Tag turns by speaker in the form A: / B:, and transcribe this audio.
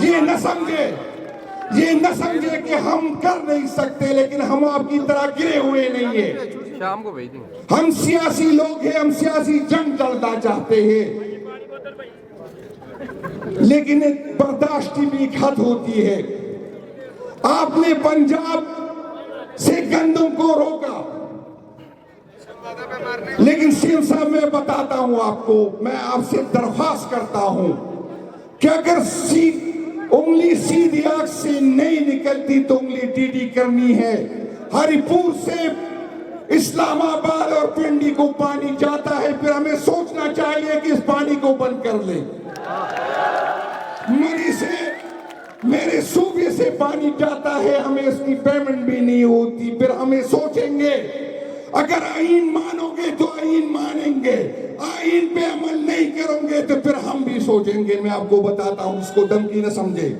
A: یہ نہ سمجھے کہ ہم کر نہیں سکتے، لیکن ہم آپ کی طرح گرے ہوئے نہیں ہیں۔
B: شام کو بھیج دیں گے۔
A: ہم سیاسی لوگ ہیں، ہم سیاسی جنگ لڑنا چاہتے ہیں، لیکن ایک برداشت کی بھی ایک حد ہوتی ہے۔ آپ نے پنجاب سے گندم کو روکا، لیکن سندھ صاحب میں بتاتا ہوں آپ کو، میں آپ سے درخواست کرتا ہوں کہ اگر انگلی سیدھی آنکھ سے نہیں نکلتی تو انگلی ٹیڑھی کرنی ہے۔ ہری پور سے اسلام آباد اور پنڈی کو پانی جاتا ہے، پھر ہمیں سوچنا چاہیے کہ اس پانی کو بند کر لیں۔ منی سے میرے صوبے سے پانی جاتا ہے، ہمیں اس کی پیمنٹ بھی نہیں ہوتی، پھر ہمیں سوچیں گے۔ اگر آئین مانو گے تو آئین مانیں گے، آئین پہ عمل نہیں کرو گے تو پھر ہم بھی سوچیں گے۔ میں آپ کو بتاتا ہوں، اس کو دھمکی نہ سمجھے۔